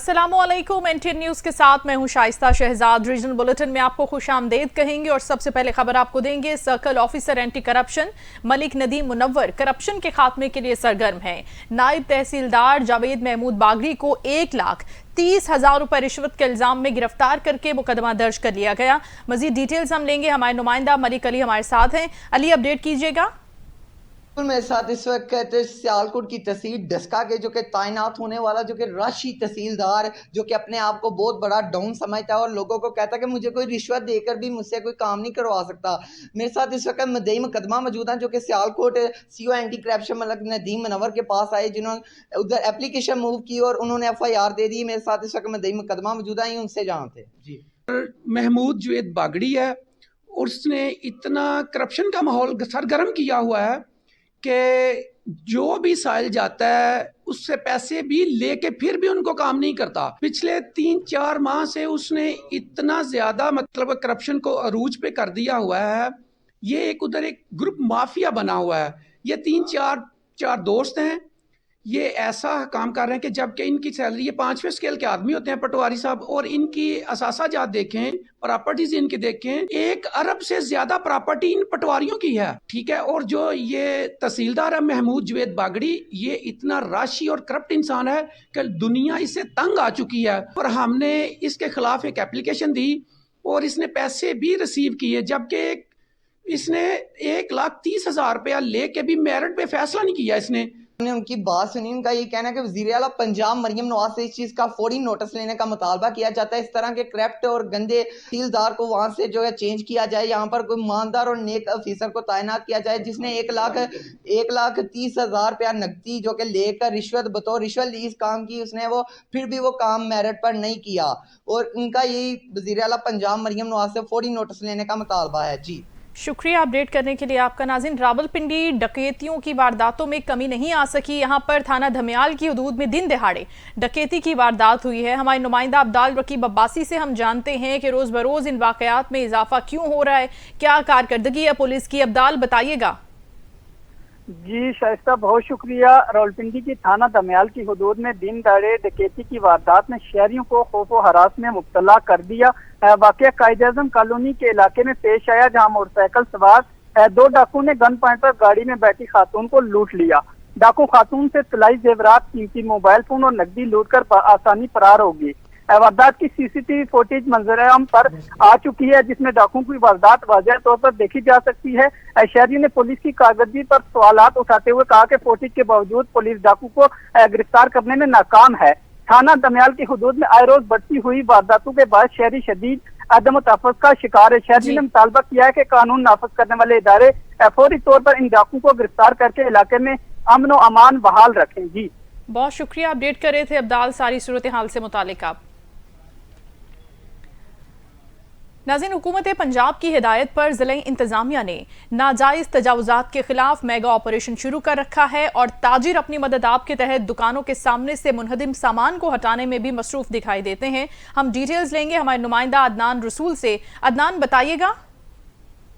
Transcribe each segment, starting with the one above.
अस्सलामुअलैकुम। NTN news के साथ मैं हूं शाइस्ता शहजाद। रीजनल बुलेटिन में आपको खुशामदीद कहेंगे और सबसे पहले खबर आपको देंगे। Circle officer anti corruption Malik Nadeem Munawar corruption के खात्मे के लिए सरगर्म हैं। नायब तहसीलदार जावेद महमूद बागड़ी को 1,30,000 रुपए रिश्वत के इल्जाम में गिरफ्तार करके मुकदमा दर्ज कर लिया गया। मजीद डिटेल्स हम लेंगे, हमारे नुमाइंदा मलिक अली हमारे साथ हैं। अली, अपडेट कीजिएगा। मेरे साथ इस वक्त सियालकोट की तहसील डस्का के जो कि तैनात होने वाला जो कि राशि तहसीलदार जो कि अपने आप को बहुत बड़ा डाउन समझता है और लोगों को कहता है कि मुझे कोई रिश्वत देकर भी मुझसे कोई काम नहीं करवा सकता। मेरे साथ इस वक्त मदई मुकदमा मौजूद है जो कि Sialkot CO anti corruption Malik Nadeem Munawar के पास आए, जिन्होंने उधर एप्लीकेशन मूव की और उन्होंने FIR दे दी। मेरे साथ इस वक्त मदई मुकदमा मौजूद है, उनसे जानते जी। महमूद जावेद बागड़ी है, उसने इतना करप्शन का माहौल सरगर्म किया हुआ है कि जो भी साइल जाता है उससे पैसे भी लेके फिर भी उनको काम नहीं करता। पिछले 3-4 माह से उसने इतना ज्यादा मतलब करप्शन को अरूज पे कर दिया हुआ है। ये एक उधर एक ग्रुप माफिया बना हुआ है। ये 3-4 दोस्त हैं, ये ऐसा काम कर रहे हैं कि जबकि इनकी सैलरी, ये 5वें स्केल के आदमी होते हैं पटवारी साहब, और इनकी असासाजात देखें, प्रॉपर्टीज इनकी देखें, 1 अरब से ज्यादा प्रॉपर्टी इन पटवारियों की है, ठीक है। और जो ये तहसीलदार है महमूद जावेद बागड़ी, ये इतना राशि और करप्ट इंसान है कि दुनिया इससे तंग आ चुकी है। और हमने इसके खिलाफ एक एप्लीकेशन दी और इसने पैसे भी रिसीव किए, जबकि इसने 1,30,000 रुपया लेके भी मेरिट पे फैसला नहीं किया। इसने उनकी बात सुनी। उनका ये कहना है कि वज़ीर आला पंजाब मरियम नवाज से इस चीज़ का फौरी नोटिस लेने का मुतालबा किया जाता है। इस तरह के करप्ट और गंदे तहसीलदार को वहाँ से जो है चेंज किया जाए, यहाँ पर कोई ईमानदार और नेक ऑफिसर को तैनात किया जाए जिसने 1,30,000 रुपया नकदी जो कि लेकर रिश्वत बतौर रिश्वत ली इस काम की, उसने वो फिर भी वो काम मेरिट पर नहीं किया। और उनका यही वज़ीर आला पंजाब मरियम नवाज से फौरी नोटिस लेने का मुतालबा है जी। शुक्रिया अपडेट करने के लिए आपका। नाज़रीन, रावलपिंडी डकैतियों की वारदातों में कमी नहीं आ सकी। यहाँ पर थाना धमियाल की हदूद में दिन दहाड़े डकैती की वारदात हुई है। हमारे नुमाइंदा अब्दाल रकीब अब्बासी से हम जानते हैं कि रोज़ बरोज़ इन वाक़यात में इजाफा क्यों हो रहा है, क्या कारकर्दगी है पुलिस की। अब्दाल, बताइएगा। जी शाइस्ता, बहुत शुक्रिया। रावलपिंडी की थाना दमियाल की हदूद में दिन दहाड़े डकैती की वारदात ने शहरियों को खौफ व हरास में मुब्तला कर दिया। वाक़या कायद-ए-आज़म कॉलोनी के इलाके में पेश आया, जहां मोटरसाइकिल सवार 2 डाकू ने गन पॉइंट पर गाड़ी में बैठी खातून को लूट लिया। डाकू खातून से तलाई जेवरात, कीमती मोबाइल फोन और नकदी लूट कर आसानी फरार होगी। वारदात की CCTV फुटेज मंजर-ए-आम पर आ चुकी है, जिसमें डाकुओं की वारदात वाज़ेह तौर पर देखी जा सकती है। शहरियों ने पुलिस की कारकर्दगी पर सवालात उठाते हुए कहा कि फुटेज के बावजूद पुलिस डाकू को गिरफ्तार करने में नाकाम है। थाना दमियाल की हदूद में आए रोज बढ़ती हुई वारदातों के बाद शहरी शदीद अदम तहफ़्फ़ुज़ का शिकार है। शहरी ने मुतालबा किया है कि कानून नाफिज करने वाले इदारे फौरी तौर पर इन डाकुओं को गिरफ्तार करके इलाके में अमन व अमान बहाल रखें। जी बहुत शुक्रिया, अपडेट कर रहे थे अब्दाल सारी सूरत हाल से मुतालिक आप। नाज़रीन, हुकूमत पंजाब की हिदायत पर ज़िला इंतज़ामिया ने नाजायज़ तजावुज़ात के खिलाफ मेगा ऑपरेशन शुरू कर रखा है और ताजिर अपनी मदद आप के तहत दुकानों के सामने से मुनहदिम सामान को हटाने में भी मसरूफ़ दिखाई देते हैं। हम डिटेल्स लेंगे हमारे नुमाइंदा अदनान रसूल से। अदनान, बताइएगा।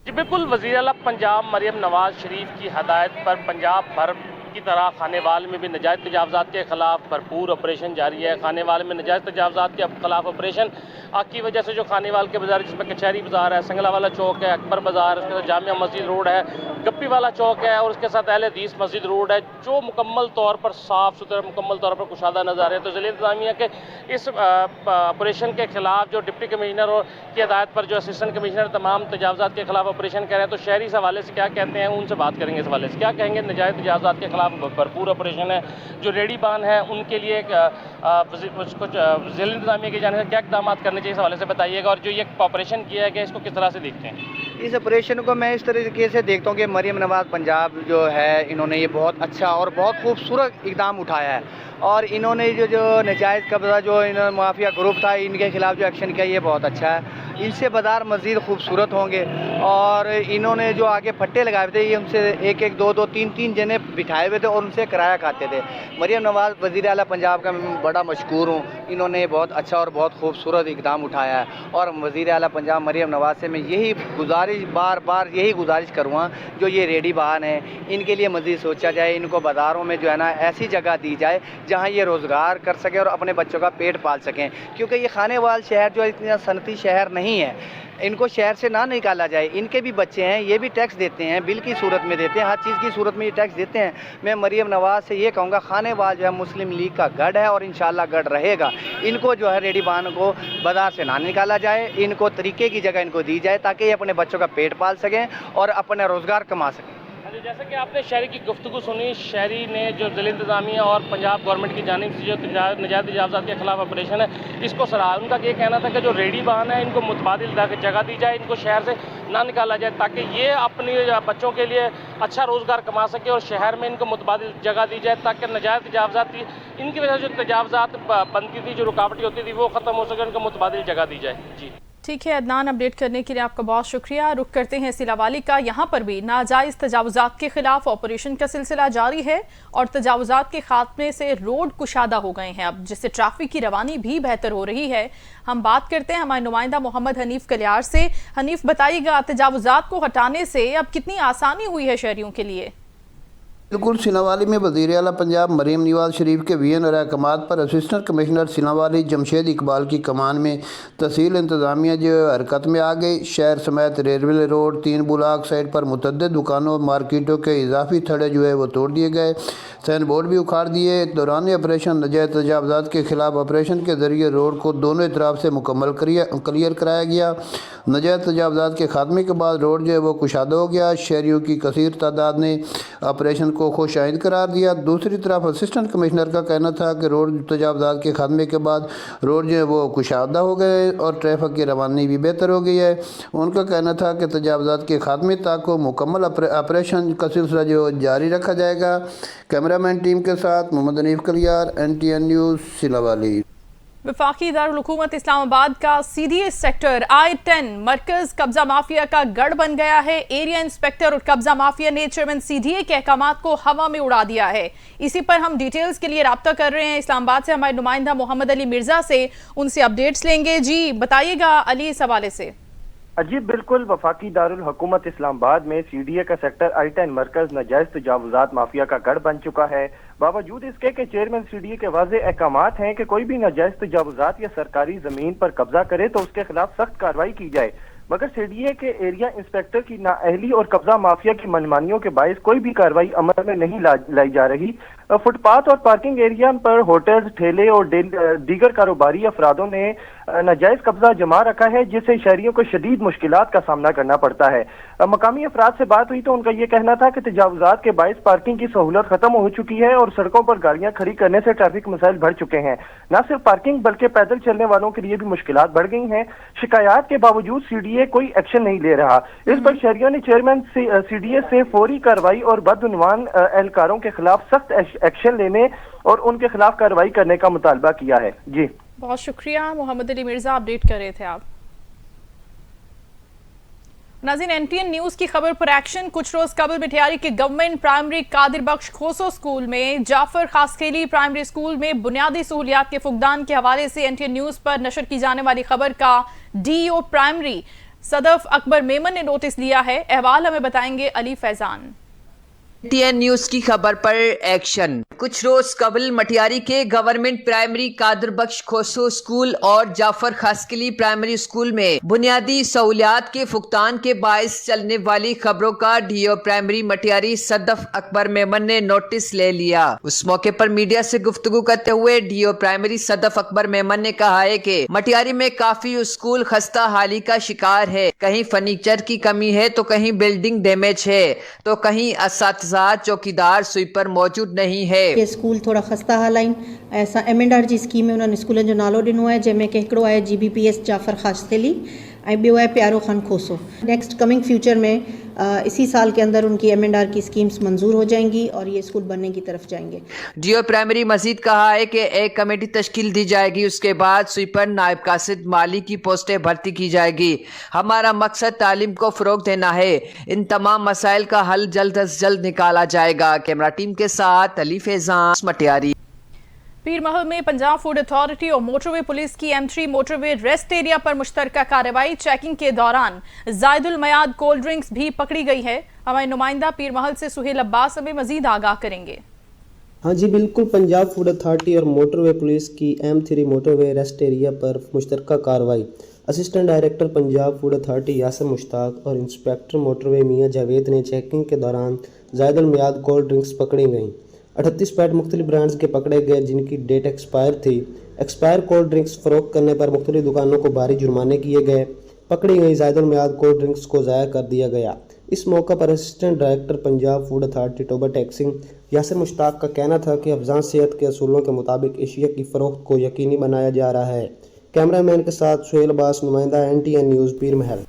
जी बिल्कुल, वज़ीर आला पंजाब मरियम नवाज शरीफ की हदायत पर पंजाब भर की तरह खानेवाल में भी नजायज़ तजावुज़ात के खिलाफ भरपूर ऑपरेशन जारी है। खानेवाल में नजायज़ तजावुज़ात के खिलाफ ऑपरेशन आग की वजह से जो खानेवाल के बाज़ार, जिसमें कचहरी बाज़ार है, संगला वाला चौक है, अकबर बाज़ार, उसके साथ जामिया मस्जिद रोड है, गप्पी वाला चौक है और उसके साथ अहले हदीस मस्जिद रोड है, जो मुकम्मल तौर पर साफ़ सुथरा, मुकम्मल तौर पर कुशादा नज़र आ रहे हैं। तो ज़िला इंतज़ामिया के इस ऑपरेशन के खिलाफ जो डिप्टी कमिश्नर और की हदायत पर जो असिस्टेंट कमिश्नर तमाम तजावुज़ात के खिलाफ ऑपरेशन कर रहे हैं, तो शहरी इस हवाले से क्या कहते हैं, उनसे बात करेंगे। इस हवाले से क्या कहेंगे? नजायज़ तजावुज़ात के खिलाफ भरपूर ऑपरेशन है। जो रेडी बान है उनके लिए कुछ ज़िला इंतज़ामिया की जाने से क्या इक़दाम करने चाहिए, इस हवाले से बताइएगा। और जो ये ऑपरेशन किया है इसको किस तरह से देखते हैं? इस ऑपरेशन को मैं इस तरीके से देखता हूँ कि मरियम नवाज पंजाब जो है, इन्होंने ये बहुत अच्छा और बहुत खूबसूरत इक़दाम उठाया है और इन्होंने जो नाजायज़ कब्ज़ा जो इन्होंने माफिया ग्रुप था, इनके खिलाफ जो एक्शन किया, ये बहुत अच्छा है। ان سے بازار مزید خوبصورت ہوں گے. اور انہوں نے جو آگے پھٹے لگائے ہوئے تھے یہ ان سے ایک ایک دو دو تین تین جنے بٹھائے ہوئے تھے اور ان سے کرایہ کھاتے تھے. مریم نواز وزیر اعلیٰ پنجاب کا میں بڑا مشکور ہوں. انہوں نے بہت اچھا اور بہت خوبصورت اقدام اٹھایا ہے اور وزیر اعلیٰ پنجاب مریم نواز سے میں یہی گزارش بار بار یہی گزارش کروں گا جو یہ ریڈی بہان ہیں ان کے لیے مزید سوچا جائے. ان کو بازاروں میں جو ہے نا ایسی جگہ دی جائے جہاں یہ روزگار کر سکیں اور اپنے بچوں کا پیٹ پال سکیں, کیونکہ یہ خانے وال شہر جو اتنا صنعتی شہر نہیں ہے. ان کو شہر سے نہ نکالا جائے. ان کے بھی بچے ہیں, یہ بھی ٹیکس دیتے ہیں, بل کی صورت میں دیتے ہیں, ہر چیز کی صورت میں یہ ٹیکس دیتے ہیں. میں مریم نواز سے یہ کہوں گا خانے وال جو ہے مسلم لیگ کا گڑھ ہے اور انشاءاللہ گڑھ رہے گا. ان کو جو ہے ریڈی بان کو بازار سے نہ نکالا جائے, ان کو طریقے کی جگہ ان کو دی جائے تاکہ یہ اپنے بچوں کا پیٹ پال سکیں اور اپنا روزگار کما سکیں. جیسا کہ آپ نے شہری کی گفتگو سنی, شہری نے جو ضلع انتظامیہ اور پنجاب گورنمنٹ کی جانب سے جو نجائز تجاوزات کے خلاف آپریشن ہے اس کو سراہا. ان کا یہ کہنا تھا کہ جو ریڈی بہان ہے ان کو متبادل جگہ دی جائے, ان کو شہر سے نہ نکالا جائے تاکہ یہ اپنی بچوں کے لیے اچھا روزگار کما سکے اور شہر میں ان کو متبادل جگہ دی جائے تاکہ نجائز تجاوزات کی ان کی وجہ سے جو تجاوزات بنتی تھی, جو رکاوٹیں ہوتی تھی وہ ختم ہو سکے, ان کو متبادل جگہ دی جائے. جی ٹھیک ہے عدنان, اپڈیٹ کرنے کے لیے آپ کا بہت شکریہ. رخ کرتے ہیں سیلا والی کا. یہاں پر بھی ناجائز تجاوزات کے خلاف آپریشن کا سلسلہ جاری ہے اور تجاوزات کے خاتمے سے روڈ کشادہ ہو گئے ہیں اب, جس سے ٹریفک کی روانی بھی بہتر ہو رہی ہے. ہم بات کرتے ہیں ہمارے نمائندہ محمد حنیف کلیار سے. حنیف, بتائیے گا تجاوزات کو ہٹانے سے اب کتنی آسانی ہوئی ہے شہریوں کے لیے؟ بالکل, سیناوالی میں وزیر اعلیٰ پنجاب مریم نواز شریف کے وین اور احکامات پر اسسٹنٹ کمشنر سیناوالی جمشید اقبال کی کمان میں تحصیل انتظامیہ جو حرکت میں آ گئی. شہر سمیت ریلوے روڈ 3 بلاک سائٹ پر متعدد دکانوں اور مارکیٹوں کے اضافی تھڑے جو ہے وہ توڑ دیے گئے, سائن بورڈ بھی اکھاڑ دیے. دوران آپریشن نجائز تجاوزات کے خلاف آپریشن کے ذریعے روڈ کو دونوں اطراف سے مکمل کلیئر کرایا گیا. نجائز تجاوزات کے خاتمے کے بعد روڈ جو ہے وہ کشادہ ہو گیا. شہریوں کی کثیر تعداد نے آپریشن کو خوش آئند قرار دیا. دوسری طرف اسسٹنٹ کمشنر کا کہنا تھا کہ روڈ تجاوزات کے خاتمے کے بعد روڈ جو ہے وہ کشادہ ہو گئے اور ٹریفک کی روانی بھی بہتر ہو گئی ہے. ان کا کہنا تھا کہ تجاوزات کے خاتمے تک کو مکمل آپریشن کا سلسلہ جو جاری رکھا جائے گا. کیمرامین ٹیم کے ساتھ محمد حنیف کلیار, NTN نیوز, سیلاوالی. وفاقی دارالحکومت اسلام آباد کا CDA سیکٹر I-10 مرکز قبضہ مافیا کا گڑھ بن گیا ہے. ایریا انسپیکٹر اور قبضہ مافیا نے چیئرمین CDA کے احکامات کو ہوا میں اڑا دیا ہے. اسی پر ہم ڈیٹیلز کے لیے رابطہ کر رہے ہیں اسلام آباد سے ہمارے نمائندہ محمد علی مرزا سے, ان سے اپڈیٹس لیں گے. جی بتائیے گا علی اس حوالے سے. جی بالکل, وفاقی دارالحکومت اسلام آباد میں CDA کا سیکٹر I-10 مرکز ناجائز تجاوزات مافیا کا گڑھ بن چکا ہے. باوجود اس کے کہ چیئرمین CDA کے واضح احکامات ہیں کہ کوئی بھی ناجائز تجاوزات یا سرکاری زمین پر قبضہ کرے تو اس کے خلاف سخت کارروائی کی جائے, مگر CDA کے ایریا انسپیکٹر کی نااہلی اور قبضہ مافیا کی منمانیوں کے باعث کوئی بھی کارروائی عمل میں نہیں لائی جا رہی. فٹ پاتھ اور پارکنگ ایریا پر ہوٹلز, ٹھیلے اور دیگر کاروباری افرادوں نے ناجائز قبضہ جما رکھا ہے, جس سے شہریوں کو شدید مشکلات کا سامنا کرنا پڑتا ہے. مقامی افراد سے بات ہوئی تو ان کا یہ کہنا تھا کہ تجاوزات کے باعث پارکنگ کی سہولت ختم ہو چکی ہے اور سڑکوں پر گاڑیاں کھڑی کرنے سے ٹریفک مسائل بڑھ چکے ہیں. نہ صرف پارکنگ بلکہ پیدل چلنے والوں کے لیے بھی مشکلات بڑھ گئی ہیں. شکایات کے باوجود CDA کوئی ایکشن نہیں لے رہا. اس پر شہریوں نے چیئرمین CDA سے فوری کارروائی اور بدعنوان اہلکاروں کے خلاف سخت ایکشن لینے اور ان کے خلاف کارروائی کرنے کا مطالبہ کیا ہے. جی بہت شکریہ محمد علی مرزا, اپڈیٹ کر رہے تھے آپ. ناظرین, NTN نیوز کی خبر پر ایکشن. کچھ روز قبل مٹیاری کے گورنمنٹ پرائمری قادر بخش کھوسو سکول میں جعفر خاسخیلی پرائمری سکول میں بنیادی سہولیات کے فقدان کے حوالے سے NTN نیوز پر نشر کی جانے والی خبر کا DO پرائمری صدف اکبر میمن نے نوٹس لیا ہے. احوال ہمیں بتائیں گے علی فیضان. NTN نیوز کی خبر پر ایکشن. کچھ روز قبل مٹیاری کے گورنمنٹ پرائمری قادر بخش کھوسو سکول اور جعفر خاسخیلی پرائمری سکول میں بنیادی سہولیات کے فقدان کے باعث چلنے والی خبروں کا DO پرائمری مٹیاری صدف اکبر میمن نے نوٹس لے لیا. اس موقع پر میڈیا سے گفتگو کرتے ہوئے DO پرائمری صدف اکبر میمن نے کہا ہے کہ مٹیاری میں کافی اسکول خستہ حالی کا شکار ہے. کہیں فرنیچر کی کمی ہے تو کہیں بلڈنگ ڈیمیج ہے تو کہیں اساتذہ چوکیدار سویپر موجود نہیں ہے. یہ اسکول تھوڑا خستہ حال آئیں ایسا MNRG اسکیم میں انہوں نے اسکول جو نالو ڈنو ہے جنہیں کہ ہکڑو ہے GBPS جعفر خاسخیلی ऐं ॿियो आहे प्यारो खान खोसो। नेक्स्ट कमिंग फ्यूचर में इसी साल के अंदर उनकी M&R की स्कीम्स मंजूर हो जाएंगी और ये स्कूल बनने की तरफ जाएंगे। डीओ प्राइमरी मजीद कहा है कि एक कमेटी तश्कील दी जाएगी, उसके बाद स्वीपर, नायब कासिद, माली की पोस्टें भर्ती की जाएगी। हमारा मकसद तालीम को फ़रोग देना है। इन तमाम मसाइल का हल जल्द अज जल्द निकाला जाएगा। कैमरा टीम के साथ अली फैजान, मटियारी। पीरमहल में पंजाब फूड अथॉरिटी और मोटरवे पुलिस की M3 मोटरवे रेस्ट एरिया पर मुश्तरका कार्रवाई। चेकिंग के दौरान जायदुल मयाद कोल्ड ड्रिंक्स भी पकड़ी गई है। हमारे नुमाइंदा पीरमहल से सुहेल अब्बास हमें मजीद आगाह करेंगे। हाँ जी बिल्कुल, पंजाब फूड अथॉरिटी और मोटरवे पुलिस की M3 मोटरवे रेस्ट एरिया पर मुश्तरका कार्रवाई। Assistant director Punjab food authority Yasir Mushtaq और इंस्पेक्टर मोटरवे मियां जावेद ने चेकिंग के दौरान जायदुल मयाद कोल्ड ड्रिंक्स पकड़ी गईं। 38 पैकेट मुख्तलिफ ब्रांड्स के पकड़े गए जिनकी डेट एक्सपायर थी। एक्सपायर कोल्ड ड्रिंक्स फ़रोख्त करने पर मुख्तलिफ दुकानों को भारी जुर्माने किए गए। पकड़ी गई जायदुल मयाद कोल्ड ड्रिंक्स को ज़ाया कर दिया गया। इस मौका पर assistant director Punjab food authority Toba Tek Singh Yasir Mushtaq का कहना था कि अफजान सेहत के असूलों के मुताबिक एशिया की फ़रोख्त को यकीनी बनाया जा रहा है। कैमरामैन के साथ सुहेल अब्बास, नुमाइंदा NTN न्यूज़ पीरमहल।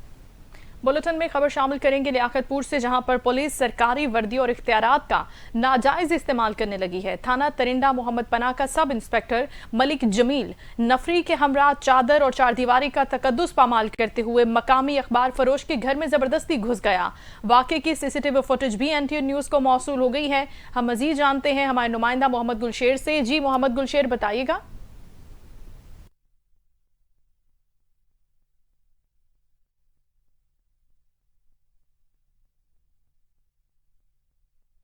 बुलेटिन में खबर शामिल करेंगे लियाकतपुर से, जहां पर पुलिस सरकारी वर्दी और इख्तियारात का नाजायज इस्तेमाल करने लगी है। थाना तरिंडा मोहम्मद पनाह का सब इंस्पेक्टर मलिक जमील नफरी के हमरा चादर और चारदीवारी का तकद्दुस पामाल करते हुए मकामी अखबार फरोश के घर में जबरदस्ती घुस गया। वाक़े की CCTV फुटेज भी NTN न्यूज़ को मौसूल हो गई है। हम मजीद जानते हैं हमारे नुमाइंदा मोहम्मद गुलशेर से। जी मोहम्मद गुलशेर, बताइएगा।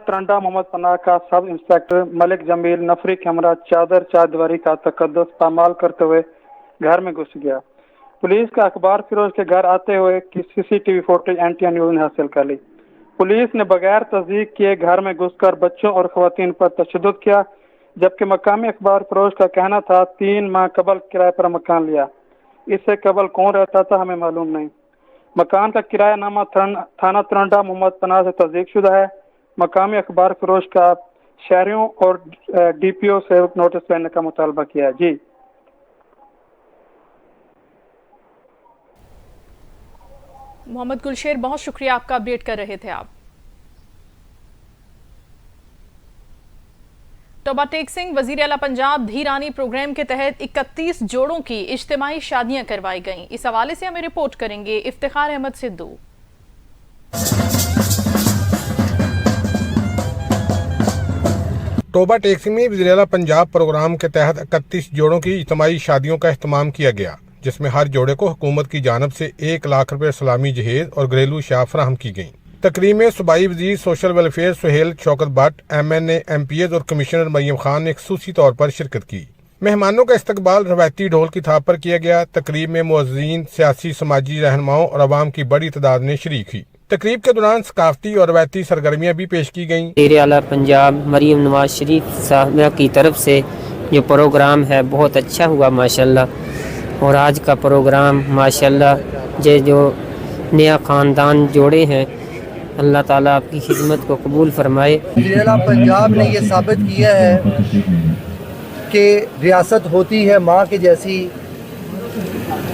तरांडा मोहम्मद पनाह का सब इंस्पेक्टर मलिक जमील नफरी कैमरा चादर चारदीवारी का तकद्दुस पामाल करते हुए घर में घुस गया। पुलिस का अखबार फिरोज के घर आते हुए की CCTV फुटेज NTN न्यूज़ ने हासिल कर ली। पुलिस ने बगैर तस्दीक किए घर में घुसकर बच्चों और खवातीन पर तशद्दुद किया, जबकि मकामी अखबार फिरोज का कहना था 3 माह कबल किराए पर मकान लिया। इससे कबल कौन रहता था हमें मालूम नहीं। मकान का किरायानामा थाना तरांडा मोहम्मद पनाह से तस्दीक शुदा है। मकामी अखबार फरोश का शहरियों और DPO से नोटिस लेने का मुतालबा किया है। जी मोहम्मद गुलशेर, बहुत शुक्रिया, आपका अपडेट कर रहे थे आप। टोबा टेक्सिंग वजीर आला पंजाब धीरानी प्रोग्राम के तहत 31 जोड़ों की इज्तिमाई शादियां करवाई गईं। इस हवाले से हमें रिपोर्ट करेंगे इफ्तिखार अहमद सिद्धू। टोबा टेक्सिंग में वज़ीर आला पंजाब प्रोग्राम के तहत 31 जोड़ों की इज्तिमाई शादियों का अहतमाम किया गया, जिसमें हर जोड़े को हुकूमत की जानिब से 1 लाख रुपए सलामी जहेज और घरेलू शाह फराहम की गई। तकरीब में सूबाई वज़ीर social welfare Suhail Shaukat Bhatt, MNA MPS और कमिश्नर मरियम खान ने खसूसी तौर पर शिरकत की। मेहमानों का इस्तकबाल रवायती ढोल की थाप पर किया गया। तकरीब में मुअज़्ज़िन, सियासी समाजी रहनुमाओं और आवाम की बड़ी तादाद ने शरीक हुई। तकरीब के दौरान सकाफती और रवायती सरगर्मियाँ भी पेश की गईं। वज़ीर आला पंजाब मरियम नवाज शरीफ साहब की तरफ से जो प्रोग्राम है बहुत अच्छा हुआ माशाल्लाह। और आज का प्रोग्राम माशाल्लाह जो नया ख़ानदान जोड़े हैं, अल्लाह ताला आपकी खिदमत को कबूल फरमाए। वज़ीर आला पंजाब ने ये साबित किया है कि रियासत होती है माँ के जैसी।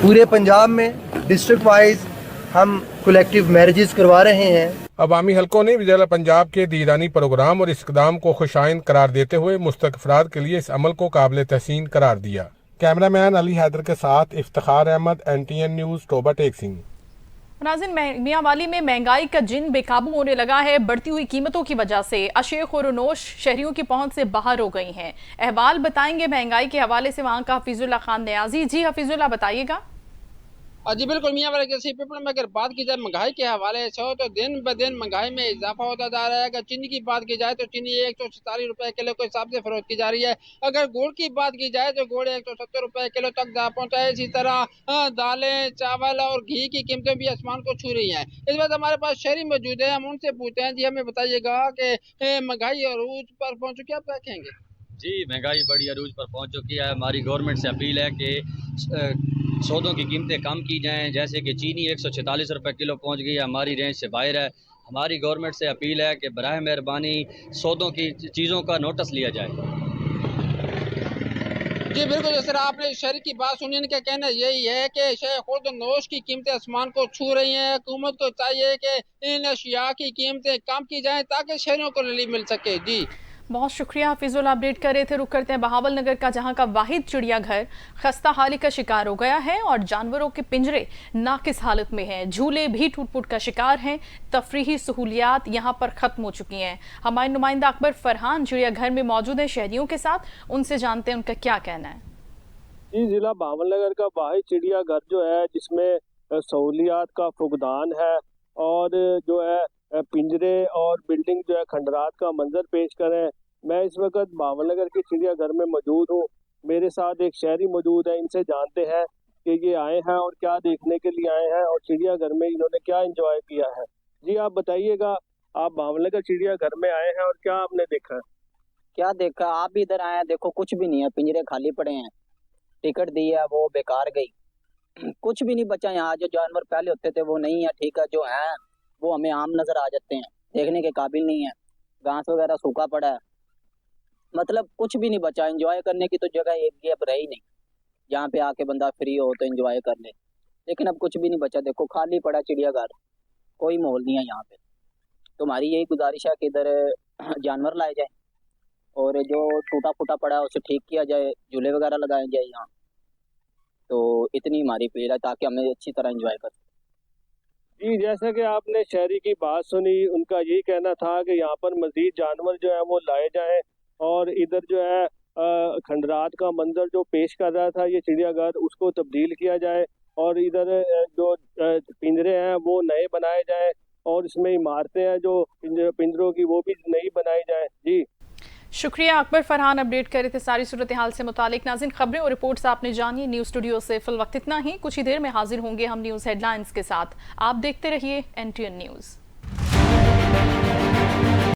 पूरे पंजाब में डिस्ट्रिक्ट वाइज हम कलेक्टिव मैरिजेस करवा रहे हैं। अवामी हलकों ने वज़ीर आला पंजाब के दीदानी प्रोग्राम और इस इक़दाम को खुशाइंद करार देते हुए मुस्तक अफराद के लिए इस अमल को काबिल तहसीन करार दिया। कैमरामैन अली हैदर के साथ इफ्तिखार अहमद, NTN न्यूज़, टोबा टेक्सिंग। नाज़रीन, मियांवाली में महंगाई का जिन बेकाबू होने लगा है। बढ़ती हुई कीमतों की वजह से अशे खुरनोश शहरियों की पहुंच से बाहर हो गई हैं। अहवाल बताएंगे महंगाई के हवाले से वहां का हफीजुल्लाह खान न्याजी। जी हफीजुल्लाह, बताइएगा। जी बिल्कुल, मियाँ वाले जैसे पीपल में अगर बात की जाए महंगाई के हवाले से हो तो दिन ब दिन महंगाई में इजाफा होता जा रहा है। अगर चीनी की बात की जाए तो चीनी 147 रुपए किलो के हिसाब से फरोख्त की जा रही है। अगर गुड़ की बात की जाए तो गुड़ 170 रुपए किलो तक जा पहुंचा है। इसी तरह दालें, चावल और घी की कीमतें भी आसमान को छू रही हैं। इस वक्त हमारे पास शहरी मौजूद है, हम उनसे पूछते हैं। जी हमें बताइएगा कि महंगाई अरूज पर पहुँच चुकी है, आप क्या कहेंगे? जी, महंगाई बड़ी अरूज पर पहुंच चुकी है। हमारी गवर्नमेंट से अपील है कि सौदों की कीमतें कम की जाएं। जैसे कि चीनी 146 रुपए किलो पहुंच गई है, हमारी रेंज से बाहर है। हमारी गवर्नमेंट से अपील है कि बराह मेहरबानी सौदों की चीज़ों का नोटिस लिया जाए। जी बिल्कुल, जैसे आपने शहरी की बात सुनी, इनका कहना यही है कि शहर खुर्द नोश की कीमतें आसमान को छू रही हैं। हुकूमत को चाहिए कि इन अशिया की कीमतें कम की जाएं ताकि शहरियों को रिलीफ मिल सके। जी बहुत शुक्रिया हफीजुल, अपडेट कर रहे थे। रुक करते हैं बहावल नगर का, जहां का वाहिद चिड़ियाघर खस्ता हाली का शिकार हो गया है और जानवरों के पिंजरे नाकिस हालत में हैं। झूले भी टूट फूट का शिकार हैं। तफरीही सहूलियात यहां पर खत्म हो चुकी हैं। हमारे नुमाइंदा अकबर फरहान चिड़ियाघर में मौजूद है शहरियों के साथ, उनसे जानते हैं उनका क्या कहना है। जी, जिला बहावल नगर का वाहिद चिड़ियाघर जो है, जिसमें सहूलियात का फुकदान है और जो है पिंजरे और बिल्डिंग जो है खंडरात का मंजर पेश करें। मैं इस वक्त बहावल नगर के चिड़ियाघर में मौजूद हूँ। मेरे साथ एक शहरी मौजूद है, इनसे जानते हैं कि ये आए हैं और क्या देखने के लिए आए हैं और चिड़ियाघर में इन्होंने क्या एंजॉय किया है। जी आप बताइएगा, आप बहावल नगर चिड़ियाघर में आए हैं और क्या आपने देखा? क्या देखा, आप भी इधर आए हैं, देखो कुछ भी नहीं है, पिंजरे खाली पड़े हैं, टिकट दी है वो बेकार गई, कुछ भी नहीं बचा यहाँ। जो जानवर पहले होते थे वो नहीं है, ठीक है, जो है वो हमें आम नजर आ जाते हैं, देखने के काबिल नहीं है। घास वगैरह सूखा पड़ा है, मतलब कुछ भी नहीं बचा। एंजॉय करने की तो जगह एक भी अब रही नहीं, जहाँ पे आके बंदा फ्री हो तो एंजॉय कर ले, लेकिन अब कुछ भी नहीं बचा। देखो खाली पड़ा चिड़ियाघर, कोई माहौल नहीं है यहाँ पे। तुम्हारी यही गुजारिश है कि इधर जानवर लाए जाए और जो टूटा फूटा पड़ा है उसे ठीक किया जाए, झूले वगैरह लगाए जाए यहाँ। तो इतनी हमारी अपील है ताकि हमें अच्छी तरह एंजॉय कर। जी, जैसे कि आपने शहरी की बात सुनी, उनका यही कहना था कि यहाँ पर मजीद जानवर जो है वो लाए जाएं और इधर जो है खंडरात का मंजर जो पेश कर रहा था ये चिड़ियाघर, उसको तब्दील किया जाए और इधर जो पिंजरे हैं वो नए बनाए जाएं और इसमें इमारतें हैं जो पिंजरों की वो भी नई बनाई जाए। जी शुक्रिया अकबर फरहान, अपडेट कर रहे थे सारी सूरत हाल से मुतालिक। नाज़रीन, खबरें और रिपोर्ट्स आपने जानी। न्यूज़ स्टूडियो से फिल वक्त इतना ही, कुछ ही देर में हाजिर होंगे हम न्यूज़ हेडलाइंस के साथ। आप देखते रहिए NTN न्यूज़।